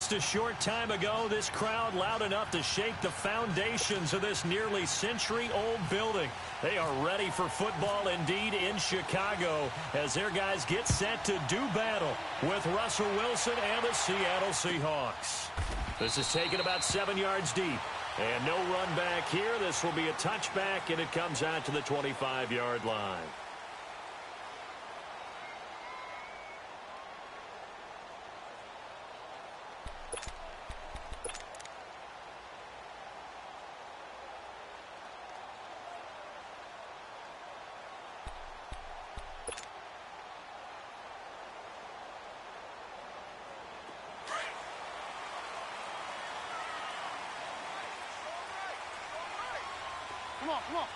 Just a short time ago, this crowd loud enough to shake the foundations of this nearly century-old building. They are ready for football indeed in Chicago as their guys get set to do battle with Russell Wilson and the Seattle Seahawks. This is taken about 7 yards deep. And no run back here. This will be a touchback, and it comes out to the 25-yard line. Come on.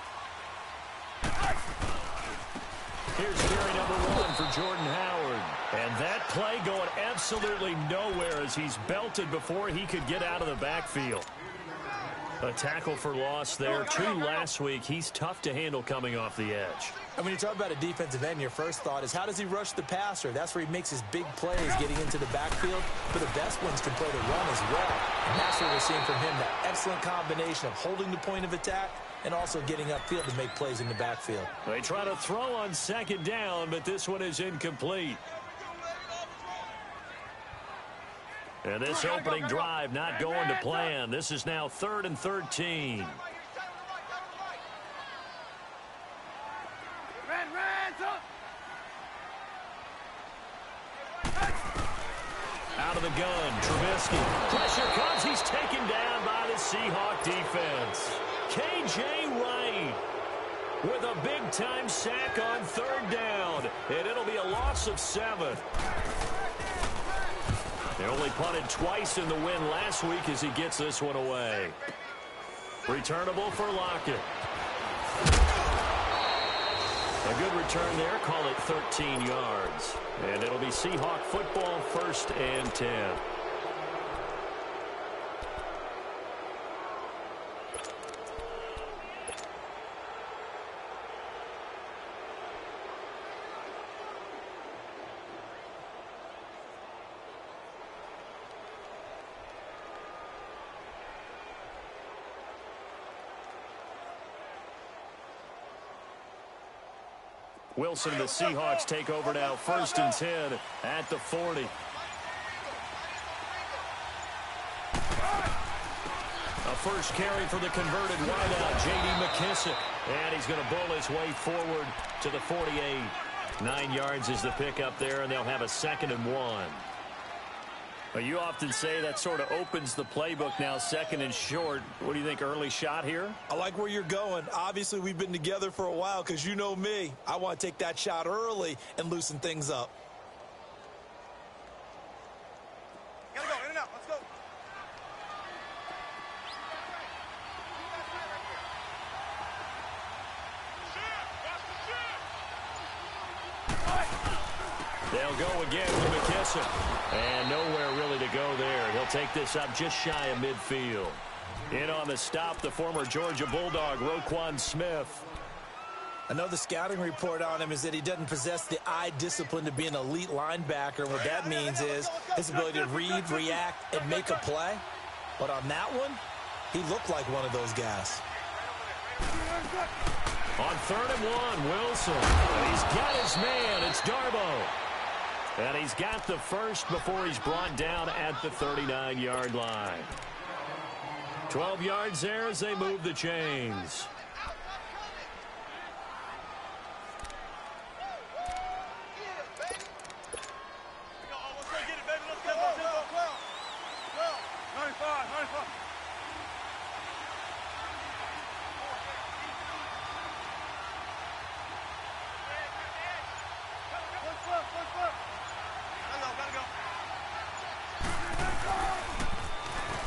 Here's carry number 1 for Jordan Howard. And that play going absolutely nowhere as he's belted before he could get out of the backfield. A tackle for loss there. 2 last week. He's tough to handle coming off the edge. And when you talk about a defensive end, your first thought is how does he rush the passer? That's where he makes his big plays getting into the backfield. But the best ones can play the run as well. And that's what we're seeing from him, that excellent combination of holding the point of attack and also getting upfield to make plays in the backfield. They try to throw on second down, but this one is incomplete. And this opening drive not going to plan. This is now 3rd and 13. Out of the gun, Trubisky. Pressure comes. He's taken down by the Seahawk defense. K.J. Wright with a big-time sack on 3rd down. And it'll be a loss of 7. They only punted twice in the win last week as he gets this one away. Returnable for Lockett. A good return there. Call it 13 yards. And it'll be Seahawk football, 1st and 10. Wilson and the Seahawks take over now, 1st and 10 at the 40. A first carry for the converted wideout, J.D. McKissick. And he's going to bowl his way forward to the 48. 9 yards is the pickup there, and they'll have a 2nd and 1. Well, you often say that sort of opens the playbook now, 2nd and short. What do you think, early shot here? I like where you're going. Obviously, we've been together for a while because you know me. I want to take that shot early and loosen things up. Gotta go, in and out, let's go. They'll go again with McKissick. And nowhere really to go there. He'll take this up just shy of midfield. In on the stop, the former Georgia Bulldog, Roquan Smith. I know the scouting report on him is that he doesn't possess the eye discipline to be an elite linebacker. What that means is his ability to read, react, and make a play. But on that one, he looked like one of those guys. On 3rd and 1, Wilson. And he's got his man. It's Darboh. And he's got the first before he's brought down at the 39-yard line. 12 yards there as they move the chains.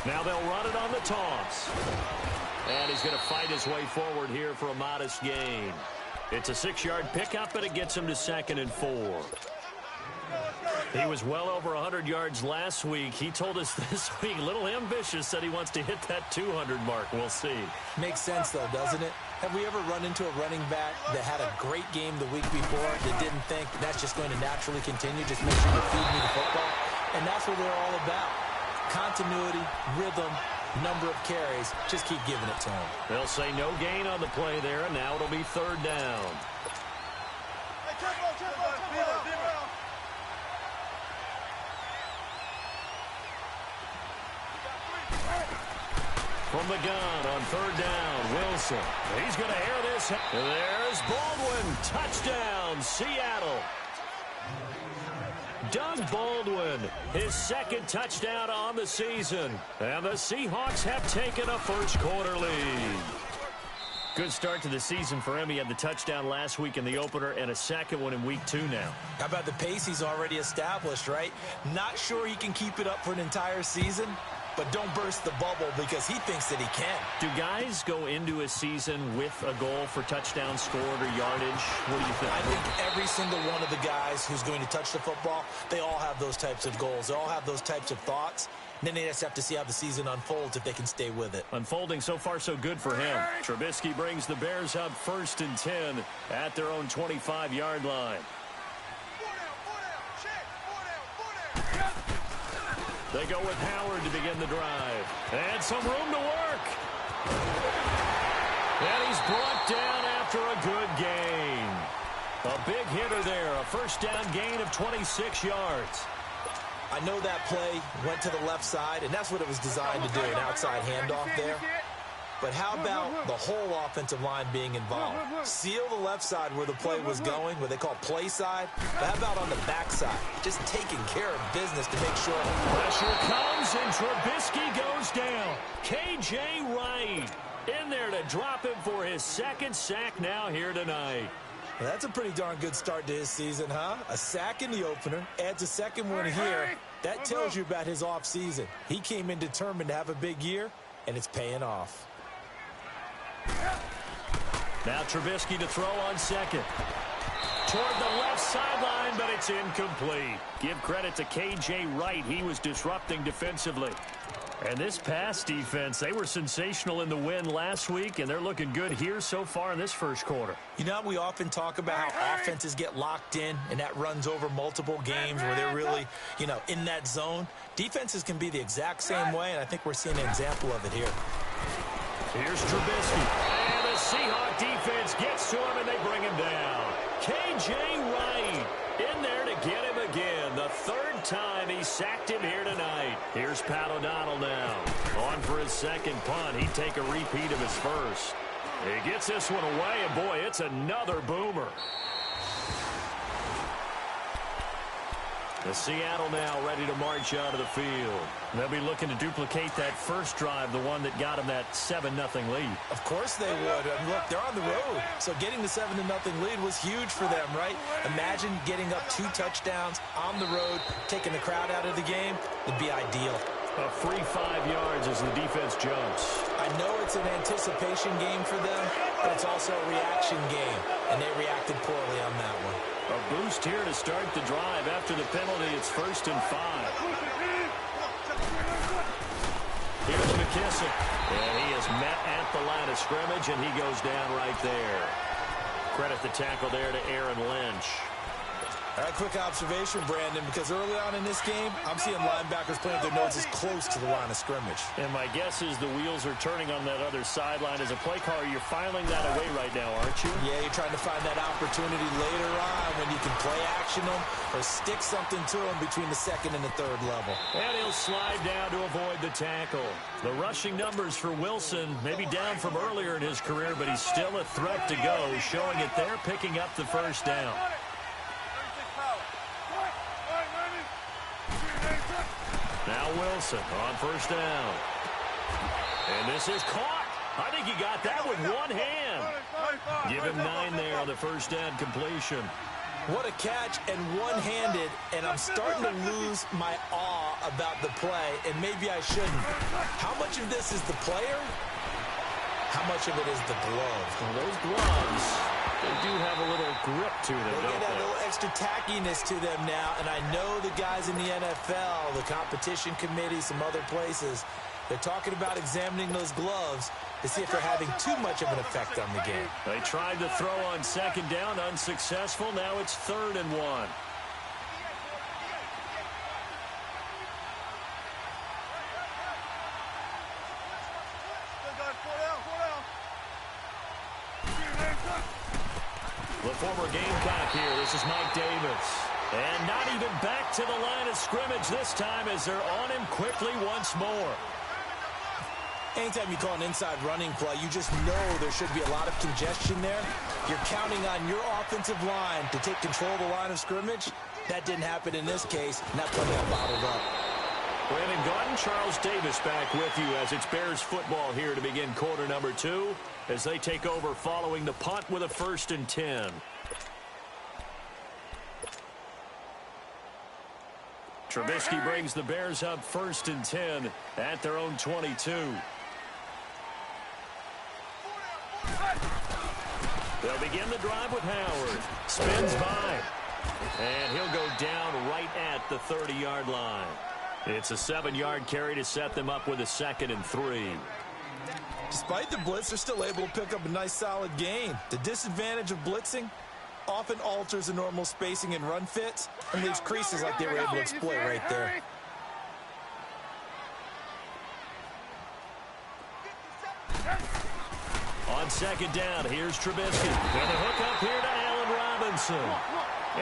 Now they'll run it on the toss. And he's going to fight his way forward here for a modest gain. It's a 6-yard pickup, but it gets him to 2nd and 4. He was well over 100 yards last week. He told us this week, a little ambitious, said he wants to hit that 200 mark. We'll see. Makes sense, though, doesn't it? Have we ever run into a running back that had a great game the week before that didn't think that's just going to naturally continue, just make sure you feed me the football? And that's what they're all about. Continuity, rhythm, number of carries. Just keep giving it to him. They'll say no gain on the play there, and now it'll be third down. From the gun on third down, Wilson. He's going to air this. There's Baldwin. Touchdown, Seattle. Doug Baldwin, his second touchdown on the season. And the Seahawks have taken a first-quarter lead. Good start to the season for him. He had the touchdown last week in the opener and a second one in week 2 now. How about the pace he's already established, right? Not sure he can keep it up for an entire season, but don't burst the bubble because he thinks that he can. Do guys go into a season with a goal for touchdown scored or yardage? What do you think? I think every single one of the guys who's going to touch the football, they all have those types of goals. They all have those types of thoughts. And then they just have to see how the season unfolds if they can stay with it. Unfolding so far so good for him. Trubisky brings the Bears up 1st and 10 at their own 25-yard line. They go with Howard to begin the drive. And some room to work. And he's brought down after a good gain. A big hitter there. A first down gain of 26 yards. I know that play went to the left side, and that's what it was designed to do, an outside handoff there. But how about the whole offensive line being involved? Seal the left side where the play was going, what they call play side. But how about on the back side? Just taking care of business to make sure. Pressure comes, and Trubisky goes down. K.J. Wright in there to drop him for his second sack now here tonight. Well, that's a pretty darn good start to his season, huh? A sack in the opener, adds a second one here. That tells you about his offseason. He came in determined to have a big year, and it's paying off. Now Trubisky to throw on second. Toward the left sideline, but it's incomplete. Give credit to K.J. Wright. He was disrupting defensively. And this pass defense, they were sensational in the win last week, and they're looking good here so far in this first quarter. You know, we often talk about how offenses get locked in, and that runs over multiple games where they're really, in that zone. Defenses can be the exact same way, and I think we're seeing an example of it here. Here's Trubisky. And the Seahawks defense gets to him, and they bring him down. K.J. Wright in there to get him again. The third time he sacked him here tonight. Here's Pat O'Donnell now. On for his second punt. He'd take a repeat of his first. He gets this one away, and boy, it's another boomer. The Seattle now ready to march out of the field. They'll be looking to duplicate that first drive, the one that got them that 7-0 lead. Of course they would. I mean, look, they're on the road. So getting the 7-0 lead was huge for them, right? Imagine getting up 2 touchdowns on the road, taking the crowd out of the game. It'd be ideal. A free 5 yards as the defense jumps. I know it's an anticipation game for them, but it's also a reaction game, and they reacted poorly on that one. A boost here to start the drive. After the penalty, it's 1st and 5. Here's McKissick. And he is met at the line of scrimmage, and he goes down right there. Credit the tackle there to Aaron Lynch. All right, quick observation, Brandon, because early on in this game, I'm seeing linebackers playing with their noses close to the line of scrimmage. And my guess is the wheels are turning on that other sideline. As a play caller, you're filing that away right now, aren't you? Yeah, you're trying to find that opportunity later on when you can play action them or stick something to them between the second and the third level. And he'll slide down to avoid the tackle. The rushing numbers for Wilson, maybe down from earlier in his career, but he's still a threat to go, showing it there, picking up the first down. Now Wilson on first down. And this is caught. I think he got that with one hand. Give him 9 there on the first down completion. What a catch, and one-handed, and I'm starting to lose my awe about the play, and maybe I shouldn't. How much of this is the player? How much of it is the glove? Well, those gloves, they do have a little grip to them, they don't get that they? little extra tackiness to them now, and I know the guys in the NFL, the competition committee, some other places, they're talking about examining those gloves to see if they're having too much of an effect on the game. They tried to throw on second down, unsuccessful. Now it's 3rd and 1. former Gamecock here. This is Mike Davis. And not even back to the line of scrimmage this time as they're on him quickly once more. Anytime you call an inside running play, you just know there should be a lot of congestion there. You're counting on your offensive line to take control of the line of scrimmage. That didn't happen in this case, and that play got bottled up. Brandon Gaudin, Charles Davis back with you as it's Bears football here to begin quarter number 2 as they take over following the punt with a 1st and 10. Trubisky brings the Bears up 1st and 10 at their own 22. They'll begin the drive with Howard. Spins by. And he'll go down right at the 30-yard line. It's a 7-yard carry to set them up with a 2nd and 3. Despite the blitz, they're still able to pick up a nice solid gain. The disadvantage of blitzing often alters the normal spacing and run fits and leaves creases like they were able to exploit right there. On 2nd down, here's Trubisky. And a hook up here to Allen Robinson.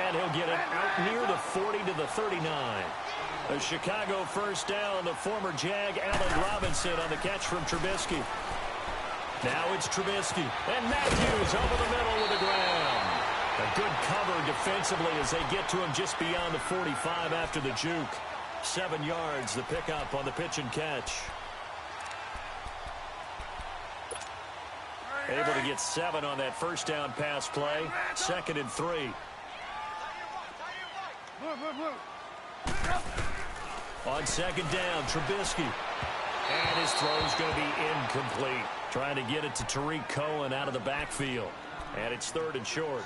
And he'll get it out near the 40 to the 39. A Chicago 1st down, the former Jag Allen Robinson on the catch from Trubisky. Now it's Trubisky. And Matthews over the middle with the ground. A good cover defensively as they get to him just beyond the 45 after the juke. 7 yards, the pickup on the pitch and catch. Able to get 7 on that 1st down pass play. 2nd and 3. On 2nd down, Trubisky. And his throw's going to be incomplete. Trying to get it to Tariq Cohen out of the backfield. And it's 3rd and short.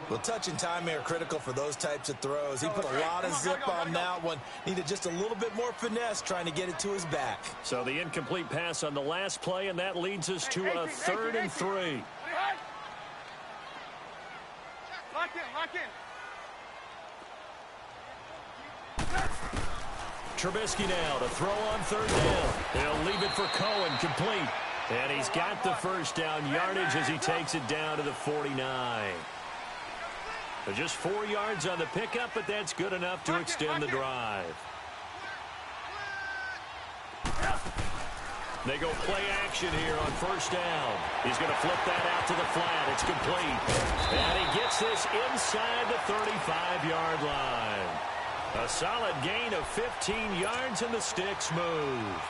Well, touch and timing are critical for those types of throws. He put a lot of zip on that one. Needed just a little bit more finesse trying to get it to his back. So the incomplete pass on the last play, and that leads us to a 3rd and 3. Lock in. Trubisky now to throw on 3rd down. He'll leave it for Cohen, complete. And he's got the 1st down yardage as he takes it down to the 49. So just 4 yards on the pickup, but that's good enough to extend the drive. They go play action here on 1st down. He's going to flip that out to the flat. It's complete. And he gets this inside the 35-yard line. A solid gain of 15 yards, and the sticks move.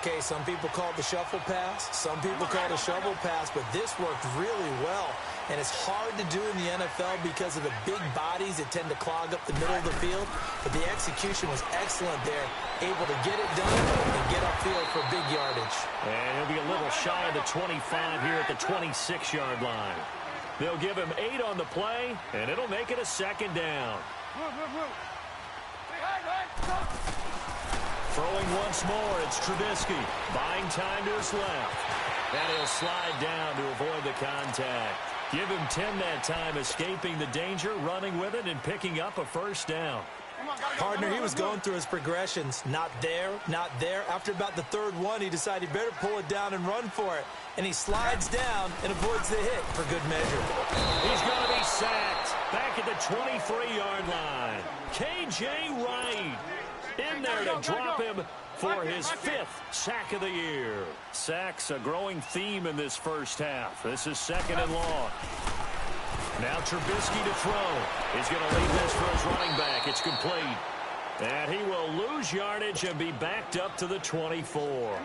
Okay, some people call it the shuffle pass. Some people call it a shovel pass, but this worked really well. And it's hard to do in the NFL because of the big bodies that tend to clog up the middle of the field. But the execution was excellent there. Able to get it done and get upfield for big yardage. And he'll be a little shy of the 25 here at the 26-yard line. They'll give him 8 on the play, and it'll make it a 2nd down. Throwing once more, it's Trubisky. Buying time to his left. And he'll slide down to avoid the contact. Give him 10 that time, escaping the danger, running with it, and picking up a 1st down. Partner, he was going through his progressions. Not there, not there. After about the 3rd one, he decided he better pull it down and run for it. And he slides down and avoids the hit for good measure. He's going to be sacked back at the 23-yard line. K.J. Wright in there to drop him for his 5th sack of the year. Sacks, a growing theme in this 1st half. This is 2nd and long. Now Trubisky to throw. He's going to leave this for his running back. It's complete. And he will lose yardage and be backed up to the 24.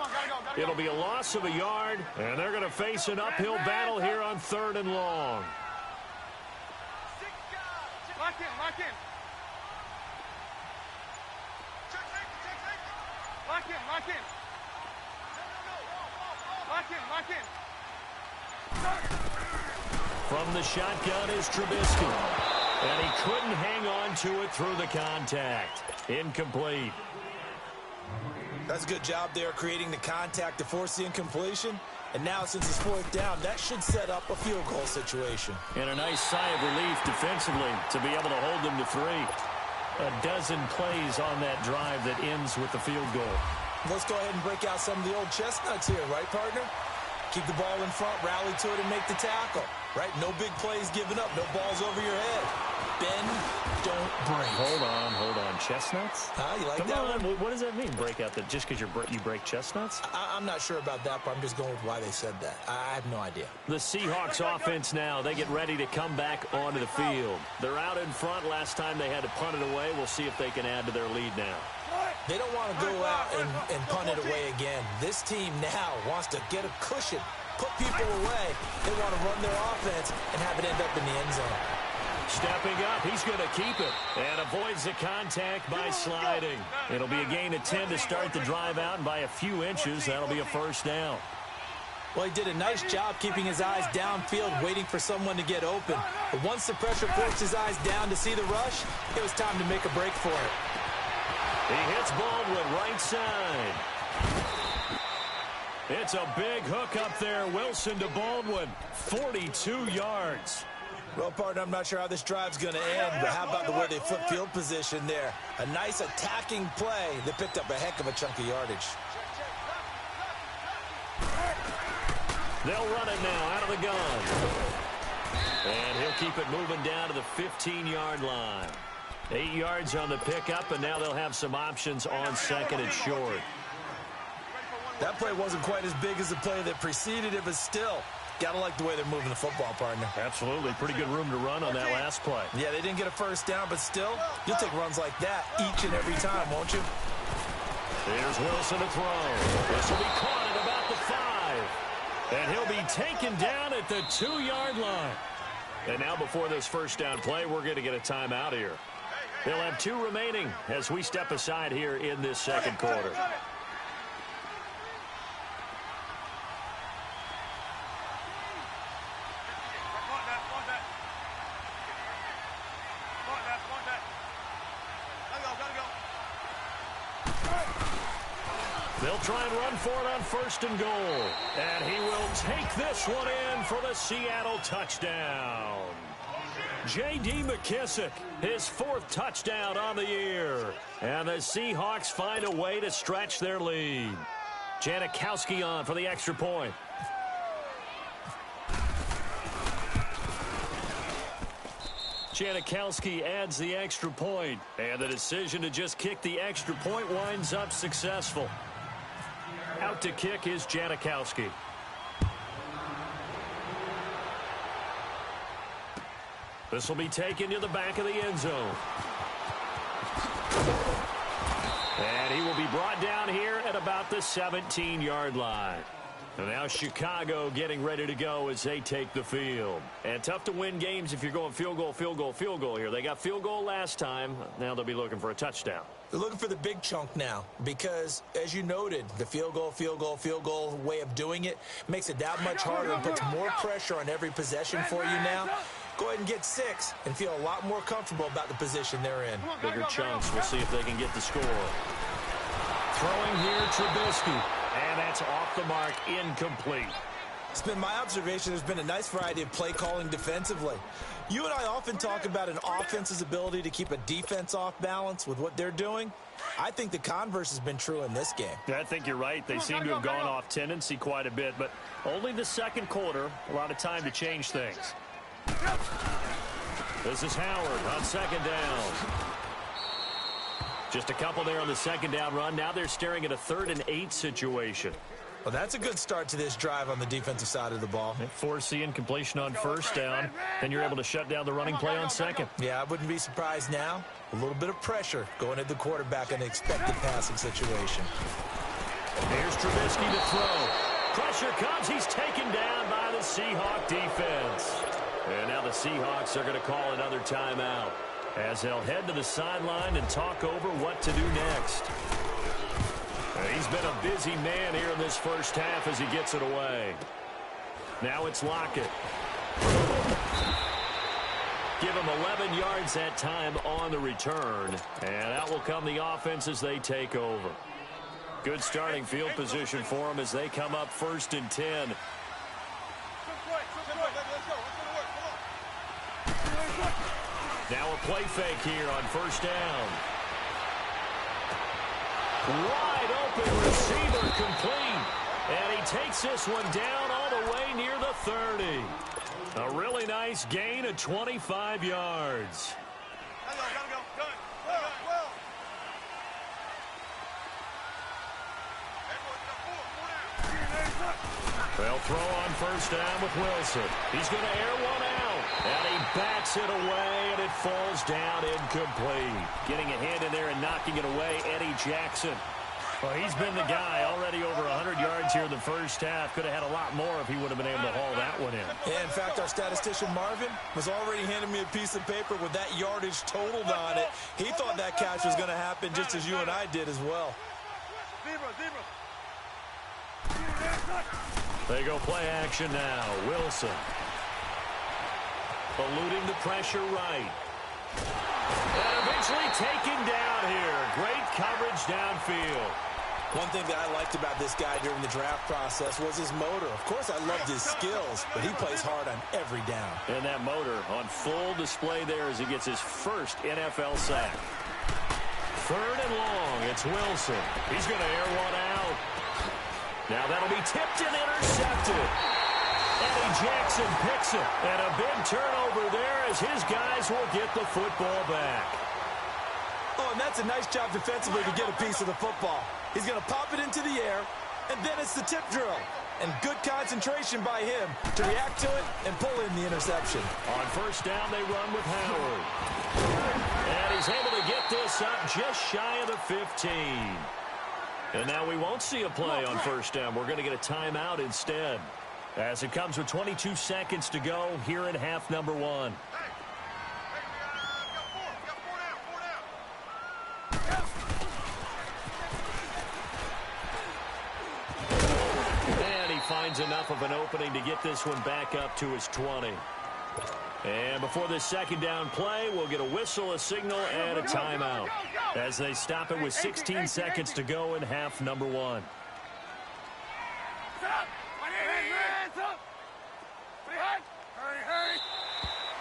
It'll be a loss of a yard, and they're going to face an uphill battle here on 3rd and long. Lock in. From the shotgun is Trubisky. And he couldn't hang on to it through the contact. Incomplete. That's a good job there creating the contact to force the incompletion. And now since it's 4th down, that should set up a field goal situation. And a nice sigh of relief defensively to be able to hold them to 3. A dozen plays on that drive that ends with the field goal. Let's go ahead and break out some of the old chestnuts here, right, partner? Keep the ball in front, rally to it, and make the tackle. right? No big plays given up. No balls over your head. Bend, don't break. Hold on. Chestnuts? You like Come that on. one? What does that mean, break out? Just because you break chestnuts? I'm not sure about that, but I'm just going with why they said that. I have no idea. The Seahawks offense now, they get ready to come back onto the field. They're out in front. Last time they had to punt it away. We'll see if they can add to their lead now. They don't want to go out and punt it away again. This team now wants to get a cushion, put people away. They want to run their offense and have it end up in the end zone. Stepping up, he's going to keep it and avoids the contact by sliding. It'll be a gain of 10 to start the drive out, and by a few inches, that'll be a first down. Well, he did a nice job keeping his eyes downfield, waiting for someone to get open. But once the pressure forced his eyes down to see the rush, it was time to make a break for it. He hits Baldwin right side. It's a big hook up there. Wilson to Baldwin, 42 yards. Well, partner, I'm not sure how this drive's going to end, but how about the way they flip field position there? A nice attacking play that picked up a heck of a chunk of yardage. They'll run it now out of the gun. And he'll keep it moving down to the 15-yard line. 8 yards on the pickup, and now they'll have some options on second and short. That play wasn't quite as big as the play that preceded it, but still, got to like the way they're moving the football, partner. Absolutely. Pretty good room to run on that last play. Yeah, they didn't get a first down, but still, you'll take runs like that each and every time, won't you? Here's Wilson to throw. This will be caught at about the 5. And he'll be taken down at the 2-yard line. And now before this first down play, we're going to get a timeout here. They'll have 2 remaining as we step aside here in this second quarter. They'll try and run for it on first and goal. And he will take this one in for the Seattle touchdown. J.D. McKissick, his 4th touchdown on the year. And the Seahawks find a way to stretch their lead. Janikowski on for the extra point. Janikowski adds the extra point. And the decision to just kick the extra point winds up successful. Out to kick is Janikowski. This will be taken to the back of the end zone. And he will be brought down here at about the 17-yard line. And now Chicago getting ready to go as they take the field. And tough to win games if you're going field goal here. They got field goal last time. Now they'll be looking for a touchdown. They're looking for the big chunk now because, as you noted, the field goal way of doing it makes it that much harder and puts more pressure on every possession for you now. Go ahead and get 6 and feel a lot more comfortable about the position they're in. Bigger chunks. We'll see if they can get the score. Throwing here, Trubisky. And that's off the mark, incomplete. It's been my observation there's been a nice variety of play calling defensively. You and I often talk about an offense's ability to keep a defense off balance with what they're doing. I think the converse has been true in this game. I think you're right. They seem to have gone off tendency quite a bit, but only the second quarter, a lot of time to change things. This is Howard on second down. Just a couple there on the second down run. Now they're staring at a 3rd and 8 situation. Well, that's a good start to this drive on the defensive side of the ball. Force the incompletion on first down. Then you're able to shut down the running play on second. Yeah, I wouldn't be surprised now. A little bit of pressure going at the quarterback in an expected passing situation. Here's Trubisky to throw. Pressure comes. He's taken down by the Seahawk defense. And now the Seahawks are going to call another timeout as they'll head to the sideline and talk over what to do next. He's been a busy man here in this first half as he gets it away. Now it's Lockett. Give him 11 yards that time on the return. And out will come the offense as they take over. Good starting field position for them as they come up 1st and 10. Now a play fake here on first down. Wide open receiver complete. And he takes this one down all the way near the 30. A really nice gain of 25 yards. They'll throw on first down with Wilson. He's going to air one out. And he bats it away, and it falls down incomplete. Getting a hand in there and knocking it away, Eddie Jackson. Well, he's been the guy already over 100 yards here in the first half. Could have had a lot more if he would have been able to haul that one in. Yeah, in fact, our statistician Marvin was already handing me a piece of paper with that yardage totaled on it. He thought that catch was going to happen just as you and I did as well. They go play action now. Wilson. Eluding the pressure right. And eventually taken down here. Great coverage downfield. One thing that I liked about this guy during the draft process was his motor. Of course, I loved his skills, but he plays hard on every down. And that motor on full display there as he gets his first NFL sack. Third and long. It's Wilson. He's going to air one out. Now that'll be tipped and intercepted. Eddie Jackson picks it. And a big turnover there as his guys will get the football back. Oh, and that's a nice job defensively to get a piece of the football. He's going to pop it into the air, and then it's the tip drill. And good concentration by him to react to it and pull in the interception. On first down, they run with Howard. And he's able to get this up just shy of the 15. And now we won't see a play on first down. We're going to get a timeout instead. As it comes with 22 seconds to go here in half number one. And he finds enough of an opening to get this one back up to his 20. And before this second down play, we'll get a whistle, a signal, and a timeout as they stop it with 16 seconds to go in half number one.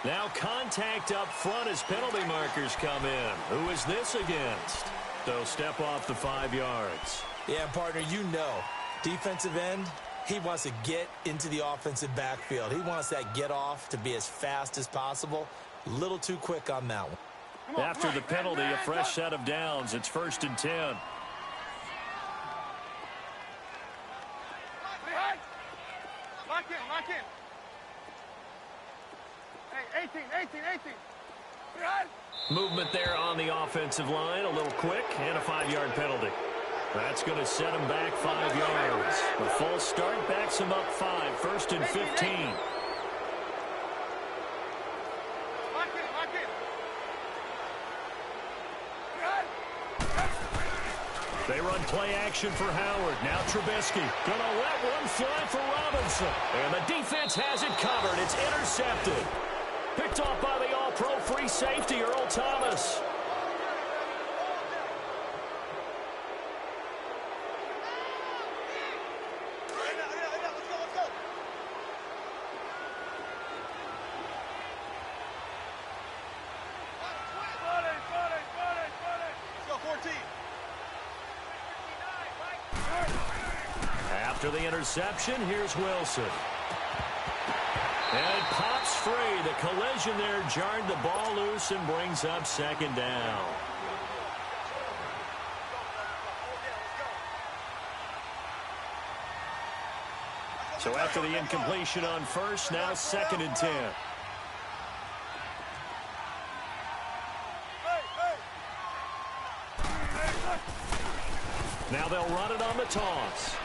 Now contact up front as penalty markers come in. Who is this against? They'll step off the 5 yards. Yeah, partner, you know, defensive end, he wants to get into the offensive backfield. He wants that get off to be as fast as possible. A little too quick on that one. After the penalty, a fresh set of downs. It's 1st and 10. Lock in. Hey, 18. Movement there on the offensive line. A little quick and a 5-yard penalty. That's going to set him back 5 yards. The full start backs him up 5. 1st and 15. Lock in. They run play action for Howard. Now Trubisky going to let one fly for Robinson. And the defense has it covered. It's intercepted. Picked off by the all-pro free safety, Earl Thomas. After the interception, here's Wilson. And it pops free. The collision there jarred the ball loose and brings up 2nd down. So after the incompletion on first, now 2nd and 10. Now they'll run it on the toss.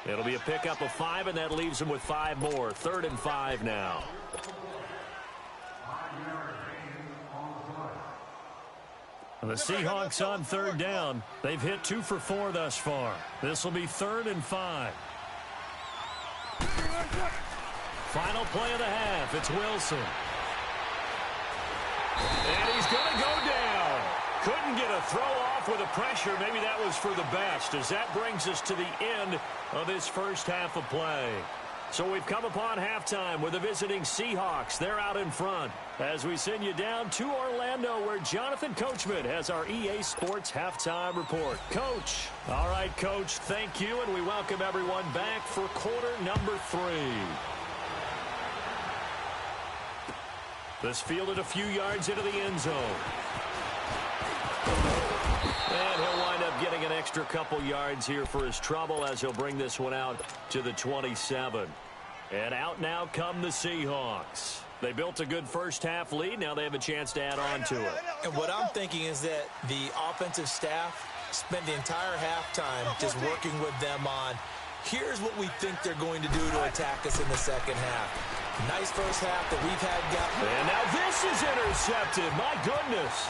It'll be a pickup of 5, and that leaves them with 5 more. 3rd and 5 now. And the Seahawks on 3rd down. They've hit 2 for 4 thus far. This will be 3rd and 5. Final play of the half. It's Wilson. And he's going to go down. Couldn't get a throw off with the pressure. Maybe that was for the best, as that brings us to the end of this first half of play. So we've come upon halftime with the visiting Seahawks. They're out in front as we send you down to Orlando where Jonathan Coachman has our EA Sports halftime report. Coach. All right, Coach, thank you, and we welcome everyone back for quarter number 3. This fielded a few yards into the end zone. And he'll wind up getting an extra couple yards here for his trouble as he'll bring this one out to the 27. And out now come the Seahawks. They built a good first-half lead. Now they have a chance to add on to it. And what I'm thinking is that the offensive staff spent the entire halftime just working with them on, here's what we think they're going to do to attack us in the second half. Nice first half that we've had. And now this is intercepted. My goodness.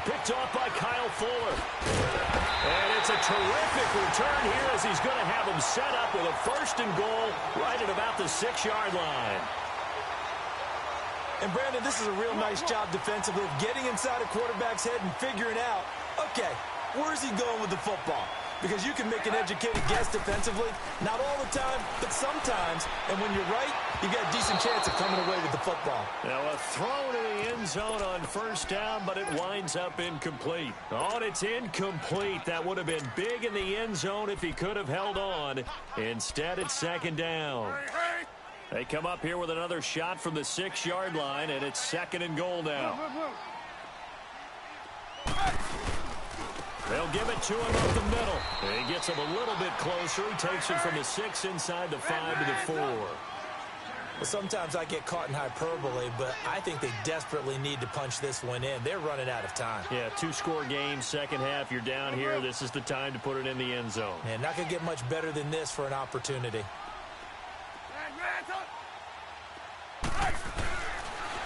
Picked off by Kyle Fuller. And it's a terrific return here as he's going to have him set up with a 1st and goal right at about the 6-yard line. And, Brandon, this is a real nice job defensively of getting inside a quarterback's head and figuring out, okay, where's he going with the football? Because you can make an educated guess defensively, not all the time, but sometimes. And when you're right, you got a decent chance of coming away with the football. Now a throw to the end zone on 1st down, but it winds up incomplete. Oh, and it's incomplete. That would have been big in the end zone if he could have held on. Instead, it's 2nd down. They come up here with another shot from the 6-yard line, and it's 2nd and goal now. They'll give it to him up the middle. He gets him a little bit closer. He takes it from the 6 inside the 5 to the 4. Well, sometimes I get caught in hyperbole, but I think they desperately need to punch this one in. They're running out of time. Yeah, 2-score game, second half. You're down here. This is the time to put it in the end zone. And not going to get much better than this for an opportunity.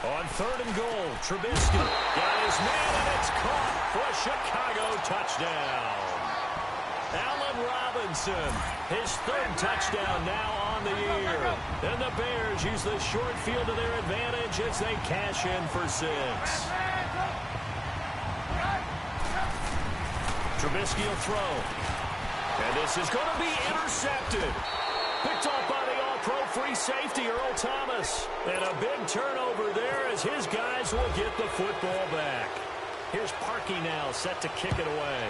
On 3rd and goal, Trubisky got his man, and it's caught for a Chicago touchdown. Allen Robinson, his 3rd touchdown now on the year. And the Bears use the short field to their advantage as they cash in for 6. Trubisky will throw. And this is going to be intercepted. Picked off by the all-pro free safety, Earl Thomas. And a big turnover there as his guys will get the football back. Here's Parkey now set to kick it away.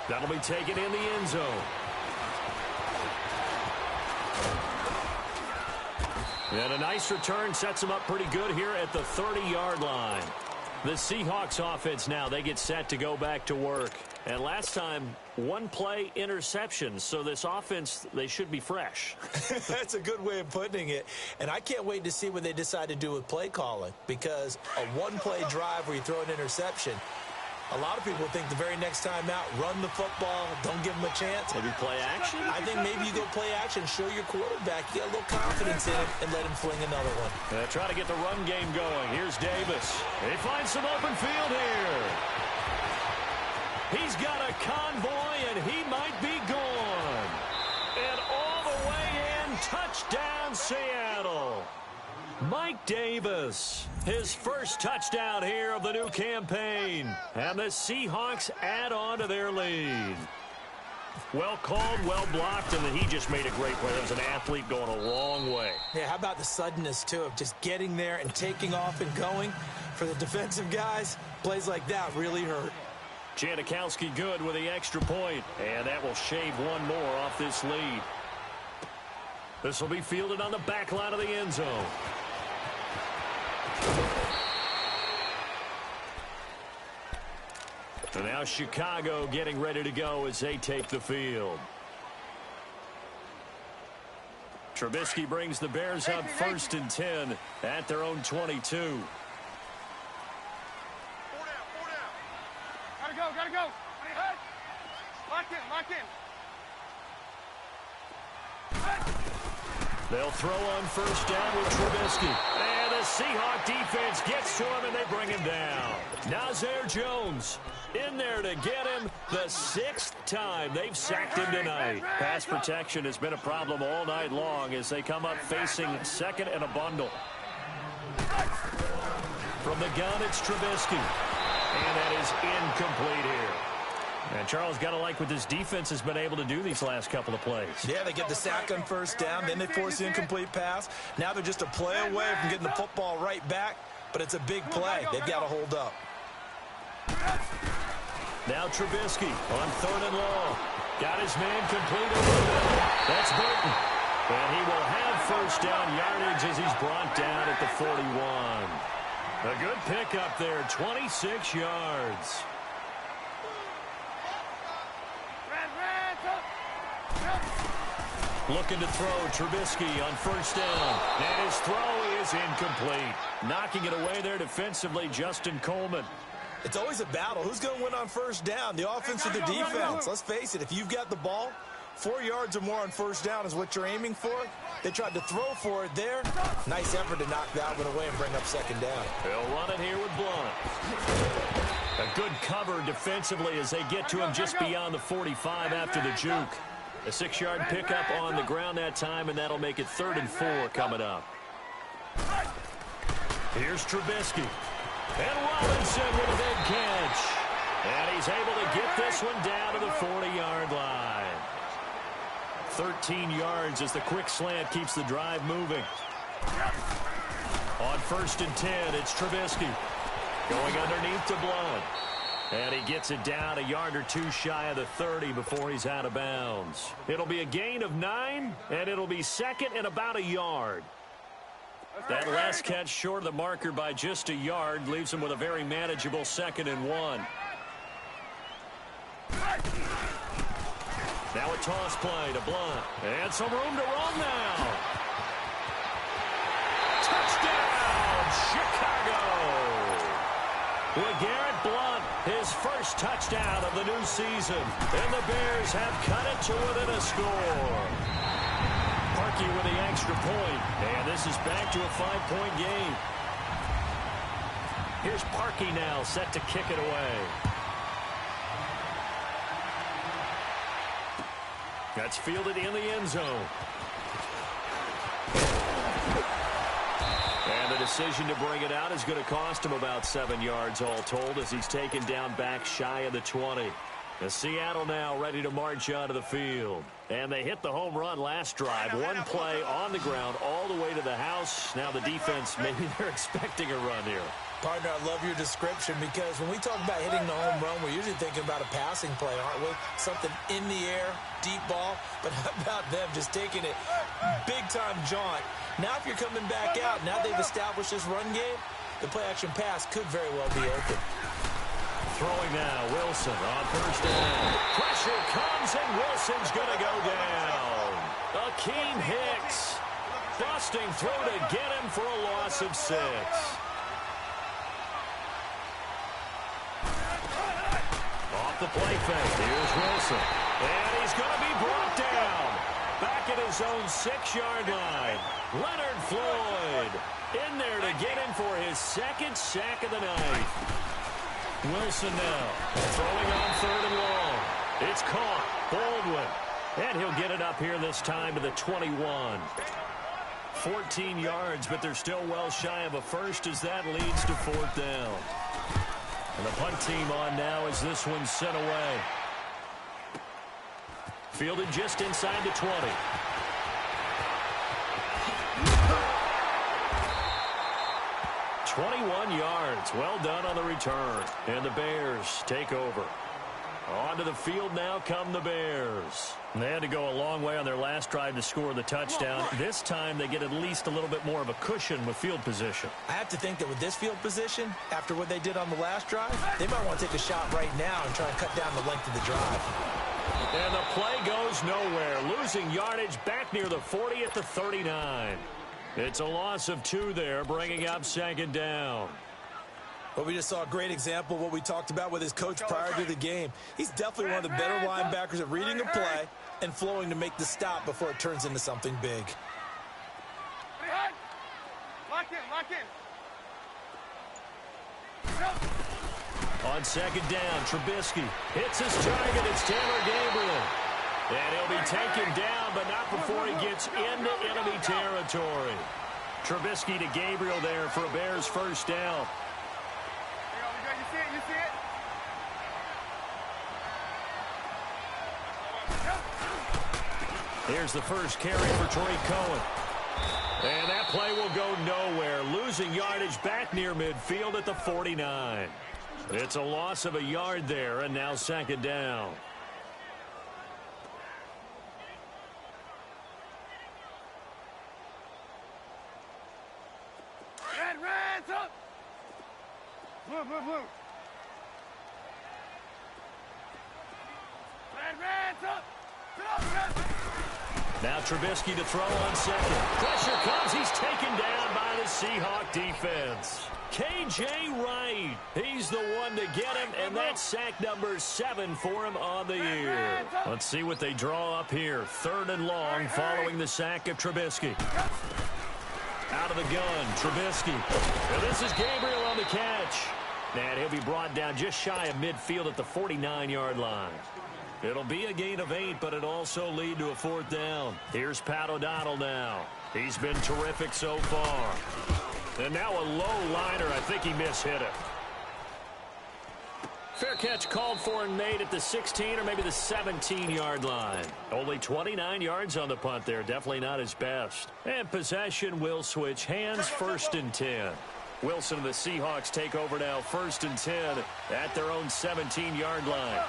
That'll be taken in the end zone. And a nice return sets him up pretty good here at the 30-yard line. The Seahawks offense now, they get set to go back to work. And last time, 1-play interceptions. So this offense, they should be fresh. That's a good way of putting it. And I can't wait to see what they decide to do with play calling. Because a 1-play drive where you throw an interception, a lot of people think the very next time out, run the football, don't give them a chance. Maybe play action? I think maybe you go play action, show your quarterback, you get a little confidence in him, and let him fling another one. Try to get the run game going. Here's Davis. He finds some open field here. He's got a convoy, and he might be gone. And all the way in, touchdown Seattle. Mike Davis, his 1st touchdown here of the new campaign. And the Seahawks add on to their lead. Well called, well blocked, and he just made a great play. That was an athlete going a long way. Yeah, how about the suddenness, too, of just getting there and taking off and going? For the defensive guys, plays like that really hurt. Janikowski good with the extra point, and that will shave one more off this lead. This will be fielded on the back line of the end zone. And now Chicago getting ready to go as they take the field. Trubisky brings the Bears up 1st and 10 at their own 22. Gotta go. Lock in. They'll throw on 1st down with Trubisky. And the Seahawk defense gets to him, and they bring him down. Nazir Jones in there to get him the 6th time they've sacked him tonight. Pass protection has been a problem all night long as they come up facing 2nd and a bundle. From the gun, it's Trubisky. And that is incomplete here. And Charles, got to like what this defense has been able to do these last couple of plays. Yeah, they get the sack on first down, then they force the incomplete pass. Now they're just a play away from getting the football right back, but it's a big play. They've got to hold up. Now Trubisky on 3rd and long. Got his man complete over the middle. That's Burton. And he will have first down yardage as he's brought down at the 41. A good pickup there, 26 yards. Looking to throw, Trubisky on first down. And his throw is incomplete. Knocking it away there defensively, Justin Coleman. It's always a battle. Who's going to win on first down, the offense or the defense? Let's face it, if you've got the ball, 4 yards or more on first down is what you're aiming for. They tried to throw for it there. Nice effort to knock that one away and bring up second down. They'll run it here with Blunt. A good cover defensively as they get to him just beyond the 45 after the juke. A 6-yard pickup on the ground that time, and that'll make it 3rd and 4 coming up. Here's Trubisky. And Robinson with a big catch. And he's able to get this one down to the 40-yard line. 13 yards as the quick slant keeps the drive moving. On 1st and 10, it's Trubisky. Going underneath to Blunt. And he gets it down a yard or two shy of the 30 before he's out of bounds. It'll be a gain of 9, and it'll be 2nd and about a yard. That last catch short of the marker by just a yard leaves him with a very manageable 2nd and 1. Now a toss play to Blunt. And some room to run now. Touchdown, Chicago! LeGarrette Blunt, his first touchdown of the new season. And the Bears have cut it to within a score. Parkey with the extra point. And this is back to a 5-point game. Here's Parkey now set to kick it away. That's fielded in the end zone. And the decision to bring it out is going to cost him about 7 yards all told as he's taken down back shy of the 20. The Seattle now ready to march onto the field. And they hit the home run last drive. One play on the ground all the way to the house. Now the defense, maybe they're expecting a run here. Partner, I love your description because when we talk about hitting the home run, we're usually thinking about a passing play, aren't we? Something in the air, deep ball. But how about them just taking it big-time jaunt? Now if you're coming back out, now they've established this run game, the play-action pass could very well be open. Throwing now, Wilson on first down. Pressure comes, and Wilson's going to go down. Akeem Hicks busting through to get him for a loss of 6. Off the play fake, here's Wilson. And he's going to be brought down. Back at his own 6-yard line. Leonard Floyd in there to get him for his 2nd sack of the night. Wilson now throwing on 3rd and long. It's caught. Baldwin. And he'll get it up here this time to the 21. 14 yards, but they're still well shy of a first as that leads to 4th down. And the punt team on now as this one's sent away. Fielded just inside the 20. "21 yards. Well done on the return. And the Bears take over. Onto the field now come the Bears. And they had to go a long way on their last drive to score the touchdown. This time they get at least a little bit more of a cushion with field position. I have to think that with this field position, after what they did on the last drive, they might want to take a shot right now and try and cut down the length of the drive. And the play goes nowhere. Losing yardage back near the 40 at the 39. It's a loss of 2 there, bringing up 2nd down. Well, we just saw a great example of what we talked about with his coach prior to the game. He's definitely one of the better linebackers at reading a play and flowing to make the stop before it turns into something big. Lock in. On 2nd down, Trubisky hits his target. It's Taylor Gabriel. And he'll be taken down, but not before he gets into enemy territory. Trubisky to Gabriel there for a Bears first down. You see it? Here's the first carry for Tariq Cohen. And that play will go nowhere. Losing yardage back near midfield at the 49. It's a loss of a yard there, and now second down. Red, up! Blue, blue, blue. Red, up! Red. Now Trubisky to throw on second. Pressure comes. He's taken down by the Seahawks defense. K.J. Wright, he's the one to get him, and that's sack number 7 for him on the year. Let's see what they draw up here. Third and long following the sack of Trubisky. Out of the gun, Trubisky. And this is Gabriel on the catch. And he'll be brought down just shy of midfield at the 49-yard line. It'll be a gain of 8, but it also lead to a fourth down. Here's Pat O'Donnell now. He's been terrific so far. And now a low liner. I think he mishit it. Fair catch called for and made at the 16 or maybe the 17-yard line. Only 29 yards on the punt there. Definitely not his best. And possession will switch hands, first and 10. Wilson and the Seahawks take over now, first and 10 at their own 17-yard line.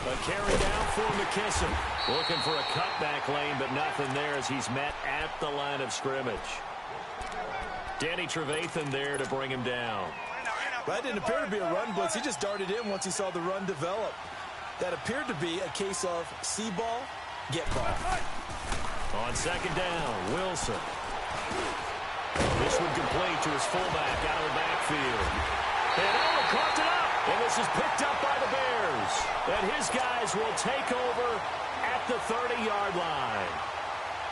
A carry down for McKisson. Looking for a cutback lane, but nothing there as he's met at the line of scrimmage. Danny Trevathan there to bring him down. That didn't appear to be a run blitz. He just darted in once he saw the run develop. That appeared to be a case of see ball, get ball. On second down, Wilson. This one complete to his fullback out of the backfield. And coughed it up. And this is picked up by the Bears. And his guys will take over at the 30-yard line.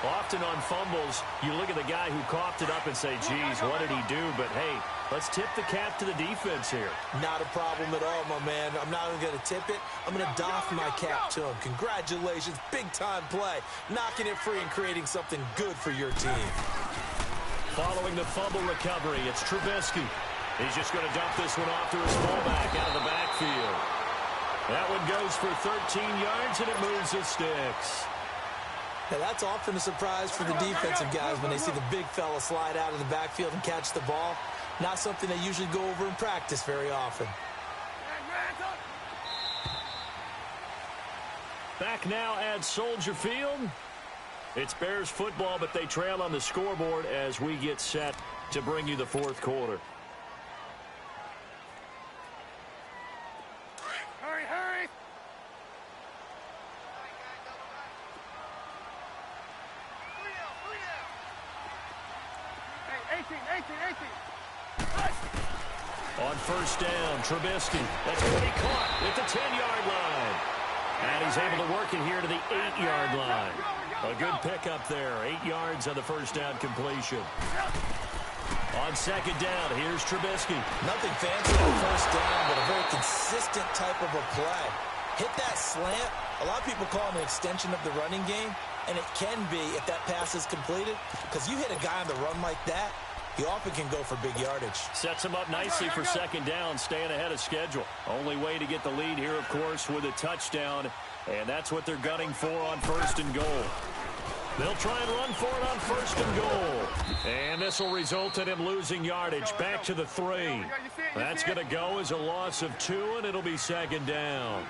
Often on fumbles, you look at the guy who coughed it up and say, geez, what did he do? But, hey, let's tip the cap to the defense here. Not a problem at all, my man. I'm not even going to tip it. I'm going to doff my cap to him. Congratulations. Big-time play. Knocking it free and creating something good for your team. Following the fumble recovery, it's Trubisky. He's just going to dump this one off to his fullback out of the backfield. That one goes for 13 yards, and it moves the sticks. Now, that's often a surprise for the defensive guys when they see the big fella slide out of the backfield and catch the ball. Not something they usually go over in practice very often. Back now at Soldier Field. It's Bears football, but they trail on the scoreboard as we get set to bring you the fourth quarter. Hurry! Hey, 18. On first down, Trubisky. That's what he caught at the 10-yard line. And he's able to work it here to the 8-yard line. A good pickup there. 8 yards on the first down completion. On second down, here's Trubisky. Nothing fancy on first down, but a very consistent type of a play. Hit that slant. A lot of people call it an extension of the running game, and it can be if that pass is completed, because you hit a guy on the run like that, he often can go for big yardage. Sets him up nicely for second down, staying ahead of schedule. Only way to get the lead here, of course, with a touchdown, and that's what they're gunning for on first and goal. They'll try and run for it on first and goal. And this will result in him losing yardage back to the 3. That's going to go as a loss of 2, and it'll be second down.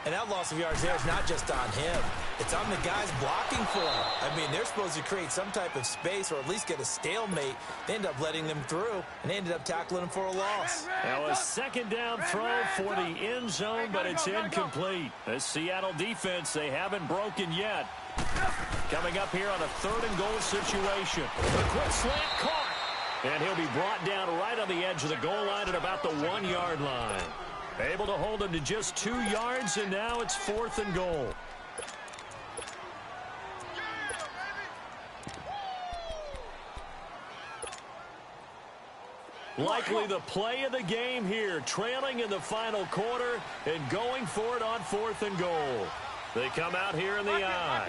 And that loss of yards there is not just on him. It's on the guys blocking for him. I mean, they're supposed to create some type of space or at least get a stalemate. They end up letting them through, and they ended up tackling him for a loss. Now a second down throw for the end zone, but it's incomplete. The Seattle defense, they haven't broken yet. Coming up here on a third and goal situation. A quick slant caught. And he'll be brought down right on the edge of the goal line at about the 1-yard line. Able to hold him to just 2 yards, and now it's fourth and goal. Likely the play of the game here, trailing in the final quarter and going for it on fourth and goal. They come out here in the eye.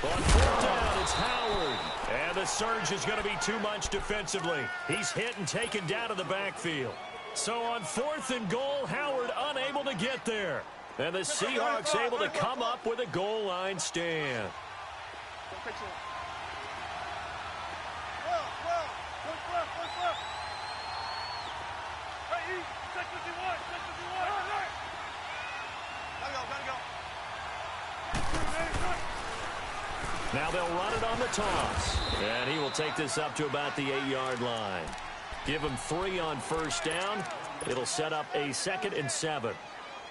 On fourth down, it's Howard. And the surge is going to be too much defensively. He's hit and taken down to the backfield. So on fourth and goal, Howard unable to get there. And the Seahawks able to come up with a goal line stand. Now they'll run it on the toss. And he will take this up to about the 8-yard line. Give him 3 on first down. It'll set up a 2nd and 7.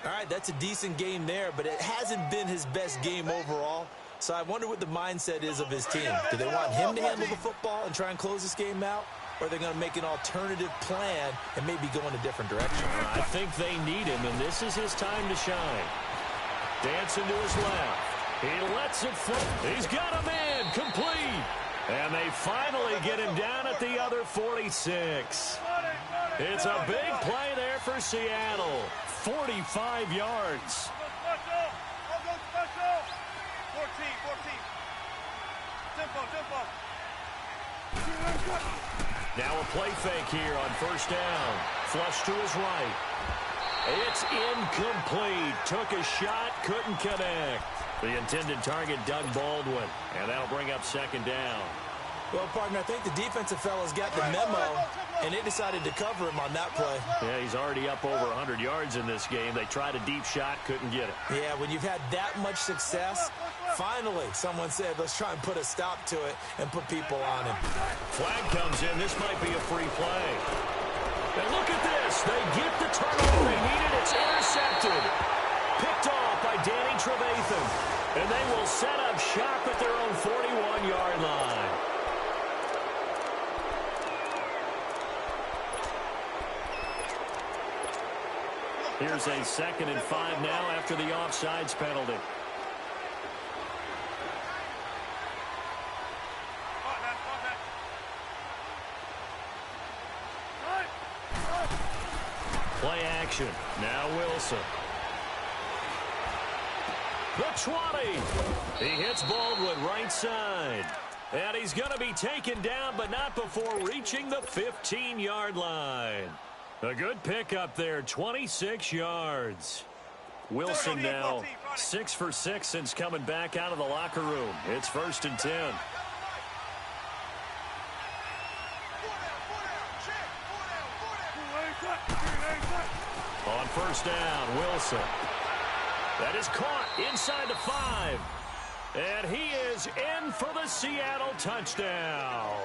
All right, that's a decent game there, but it hasn't been his best game overall. So I wonder what the mindset is of his team. Do they want him to handle the football and try and close this game out? Or are they going to make an alternative plan and maybe go in a different direction? I think they need him, and this is his time to shine. Dancing to his left. He lets it float. He's got a man complete. And they finally get him down at the other 46. It's a big play there for Seattle. 45 yards. 14. Tempo. Now a play fake here on first down. Flush to his right. It's incomplete. Took a shot, couldn't connect. The intended target, Doug Baldwin. And that'll bring up 2nd down. Well, partner, I think the defensive fellas got the memo, and they decided to cover him on that play. Yeah, he's already up over 100 yards in this game. They tried a deep shot, couldn't get it. Yeah, when you've had that much success, finally someone said, let's try and put a stop to it and put people on him. Flag comes in. This might be a free play. And look at this. They get the turnover they needed. It's intercepted. Picked off by Danny Trevathan. And they will set up shop at their own 41-yard line. Here's a 2nd and 5 now after the offsides penalty. Play action. Now Wilson. The 20. He hits Baldwin right side. And he's going to be taken down, but not before reaching the 15-yard line. A good pickup there, 26 yards. Wilson now 6 for 6 since coming back out of the locker room. It's 1st and 10. On first down, Wilson. That is caught inside the 5. And he is in for the Seattle touchdown.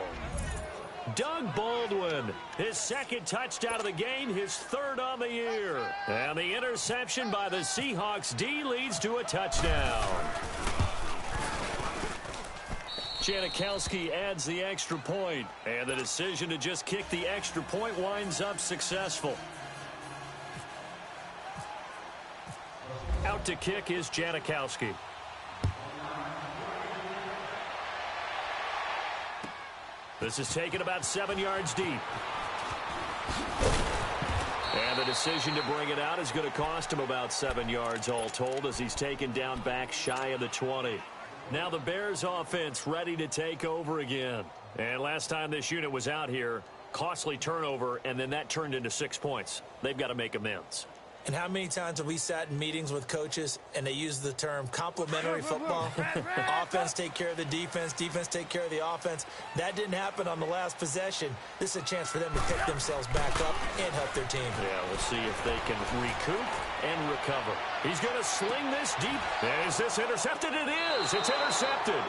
Doug Baldwin, his 2nd touchdown of the game, his 3rd on the year. And the interception by the Seahawks D leads to a touchdown. Janikowski adds the extra point, and the decision to just kick the extra point winds up successful. Out to kick is Janikowski. This is taken about 7 yards deep. And the decision to bring it out is going to cost him about 7 yards all told as he's taken down back shy of the 20. Now the Bears offense ready to take over again. And last time this unit was out here, costly turnover, and then that turned into 6 points. They've got to make amends. And how many times have we sat in meetings with coaches and they use the term complementary football? Offense take care of the defense, defense take care of the offense. That didn't happen on the last possession. This is a chance for them to pick themselves back up and help their team. Yeah, we'll see if they can recoup and recover. He's going to sling this deep. Is this intercepted? It is. It's intercepted.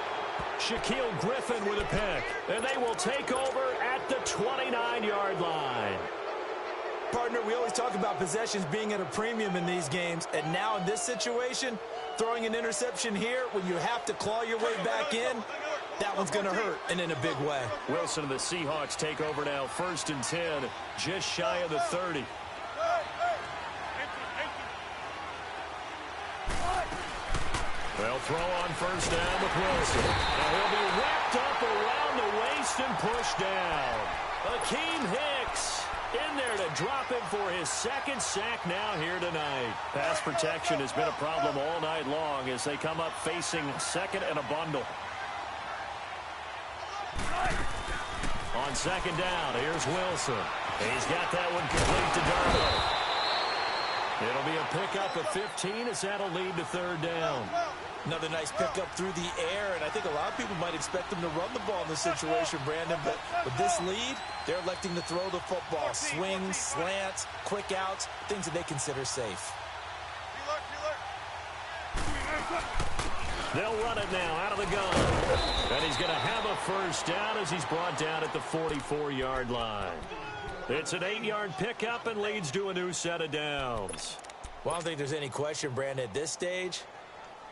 Shaquille Griffin with a pick. And they will take over at the 29-yard line. Partner, we always talk about possessions being at a premium in these games, and now in this situation, throwing an interception here when you have to claw your way back in, that one's going to hurt, and in a big way. Wilson and the Seahawks take over now, 1st and 10, just shy of the 30. They'll throw on first down with Wilson. Now he'll be wrapped up around the waist and pushed down. Akeem Hicks In there to drop him for his second sack now here tonight. Pass protection has been a problem all night long as they come up facing second and a bundle. On second down, here's Wilson. He's got that one complete to Darnold. It'll be a pickup of 15 as that'll lead to third down. Another nice pickup through the air, and I think a lot of people might expect them to run the ball in this situation, Brandon, but with this lead, they're electing to throw the football. Swings, slants, quick outs, things that they consider safe. They'll run it now out of the gun. And he's going to have a first down as he's brought down at the 44-yard line. It's an 8-yard pickup and leads to a new set of downs. Well, I don't think there's any question, Brandon, at this stage.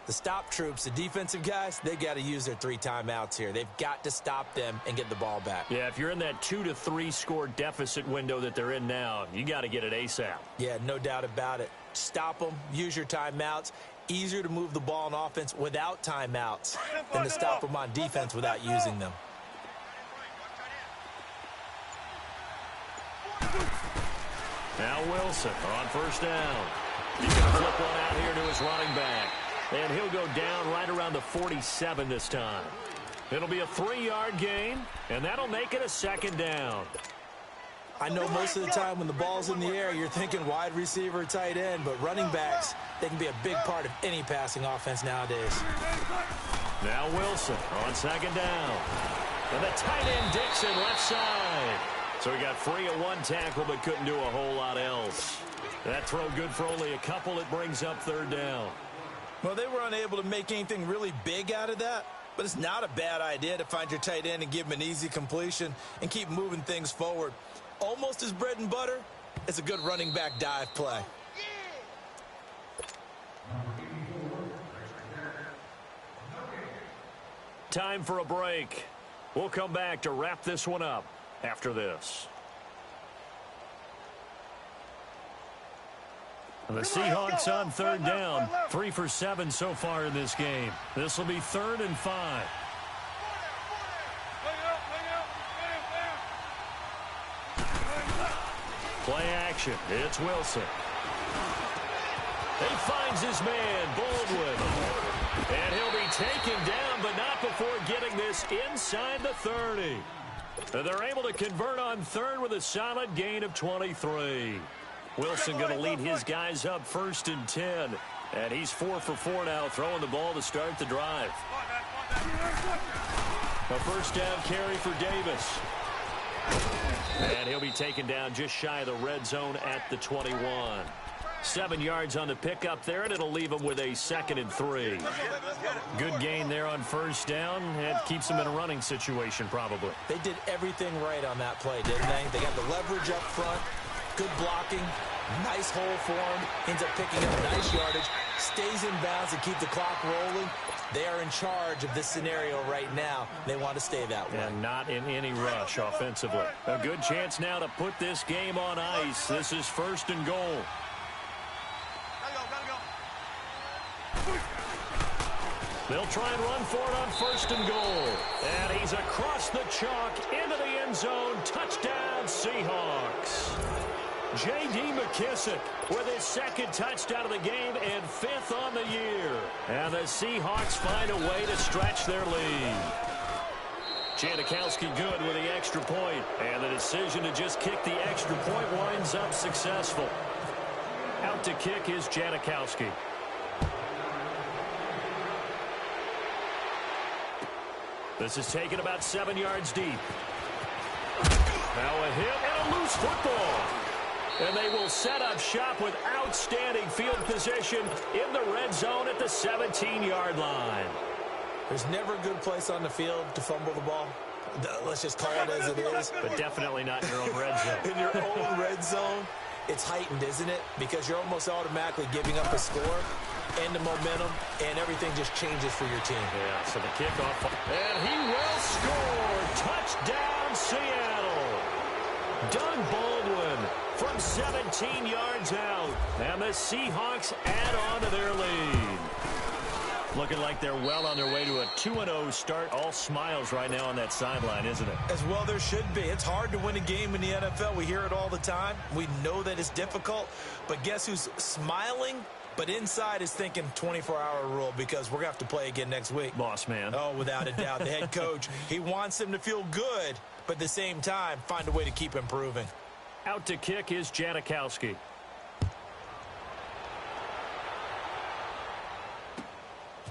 The stop troops, the defensive guys, they got to use their 3 timeouts here. They've got to stop them and get the ball back. Yeah, if you're in that 2 to 3 score deficit window that they're in now, you got to get it ASAP. Yeah, no doubt about it. Stop them, use your timeouts. Easier to move the ball on offense without timeouts than to stop them on defense without using them. Now Wilson on first down. He's going to flip one out here to his running back. And he'll go down right around the 47 this time. It'll be a 3-yard gain, and that'll make it a second down. I know most of the time when the ball's in the air, you're thinking wide receiver, tight end, but running backs, they can be a big part of any passing offense nowadays. Now Wilson on second down. And the tight end Dixon left side. So he got free of 1 tackle but couldn't do a whole lot else. That throw good for only a couple. It brings up third down. Well, they were unable to make anything really big out of that, but it's not a bad idea to find your tight end and give him an easy completion and keep moving things forward. Almost as bread and butter, it's a good running back dive play. Time for a break. We'll come back to wrap this one up after this. The Seahawks on third down. 3 for 7 so far in this game. This will be 3rd and 5. Play action. It's Wilson. He finds his man, Baldwin. And he'll be taken down, but not before getting this inside the 30. They're able to convert on third with a solid gain of 23. Wilson going to lead his guys up 1st and 10. And he's 4 for 4 now, throwing the ball to start the drive. A first down carry for Davis. And he'll be taken down just shy of the red zone at the 21. 7 yards on the pickup there, and it'll leave him with a 2nd and 3. Good gain there on first down. It keeps him in a running situation probably. They did everything right on that play, didn't they? They got the leverage up front. Good blocking, nice hole for him, ends up picking up nice yardage, stays in bounds to keep the clock rolling. They are in charge of this scenario right now. They want to stay that way. And not in any rush offensively. A good chance now to put this game on ice. This is 1st and goal. They'll try and run for it on 1st and goal. And he's across the chalk into the end zone. Touchdown, Seahawks. J.D. McKissick with his 2nd touchdown of the game and 5th on the year. And the Seahawks find a way to stretch their lead. Janikowski good with the extra point. And the decision to just kick the extra point winds up successful. Out to kick is Janikowski. This is taken about 7 yards deep. Now a hit and a loose football. And they will set up shop with outstanding field position in the red zone at the 17-yard line. There's never a good place on the field to fumble the ball. Let's just call it as it is. But definitely not in your own red zone. In your own red zone, it's heightened, isn't it? Because you're almost automatically giving up a score and the momentum, and everything just changes for your team. Yeah, so the kickoff. And he will score. Touchdown, Seattle. Doug Baldwin from 17 yards out. And the Seahawks add on to their lead. Looking like they're well on their way to a 2-0 start. All smiles right now on that sideline, isn't it? As well there should be. It's hard to win a game in the NFL. We hear it all the time. We know that it's difficult. But guess who's smiling? But inside is thinking 24-hour rule because we're going to have to play again next week. Boss man. Oh, without a doubt. The head coach, he wants them to feel good, but at the same time, find a way to keep improving. Out to kick is Janikowski.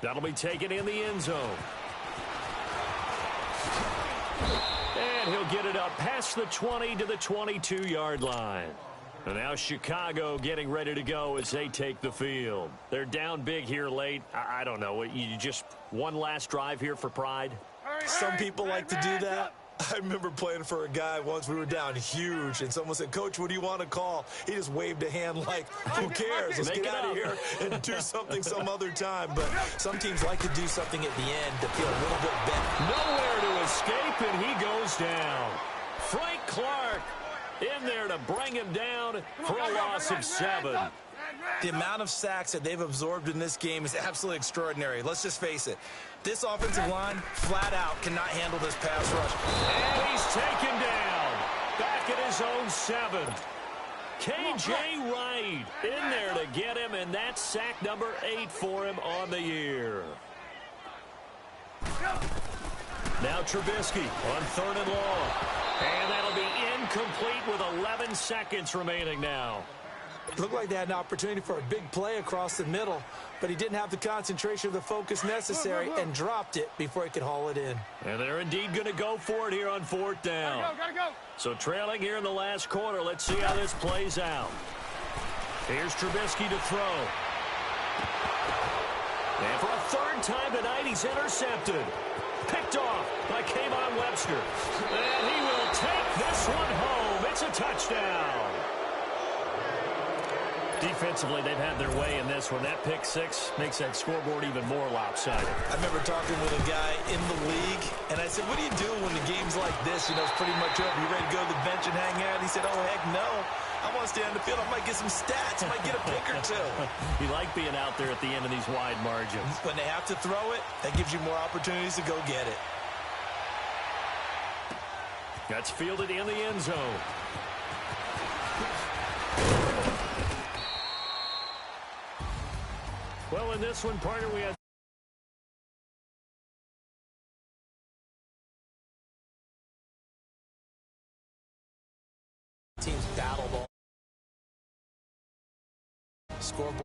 That'll be taken in the end zone. And he'll get it up past the 20 to the 22-yard line. And now Chicago getting ready to go as they take the field. They're down big here late. I don't know. You just one last drive here for pride? Some people like to do that. I remember playing for a guy once. We were down huge, and someone said, "Coach, what do you want to call?" He just waved a hand like, who cares? Let's get out of here and do something some other time. But some teams like to do something at the end to feel a little bit better. Nowhere to escape, and he goes down. Frank Clark in there to bring him down for a loss of 7. The amount of sacks that they've absorbed in this game is absolutely extraordinary. Let's just face it. This offensive line, flat out, cannot handle this pass rush. And he's taken down. Back at his own 7. K.J. Wright in there to get him, and that's sack number 8 for him on the year. Now Trubisky on 3rd and long. And that'll be incomplete with 11 seconds remaining now. Looked like they had an opportunity for a big play across the middle, but he didn't have the concentration or the focus necessary and dropped it before he could haul it in. And they're indeed going to go for it here on 4th down. Gotta go. So trailing here in the last quarter. Let's see how this plays out. Here's Trubisky to throw. And for a 3rd time tonight, he's intercepted. Picked off by Kayvon Webster. And he will take this one home. It's a touchdown. Defensively, they've had their way in this one. That pick 6 makes that scoreboard even more lopsided. I remember talking with a guy in the league, and I said, what do you do when the game's like this? You know, it's pretty much over. You ready to go to the bench and hang out? He said, oh, heck no. I want to stay on the field. I might get some stats. I might get a pick or 2. You like being out there at the end of these wide margins. When they have to throw it, that gives you more opportunities to go get it. That's fielded in the end zone. Well, in this one, partner, we had teams battle ball. Scoreboard.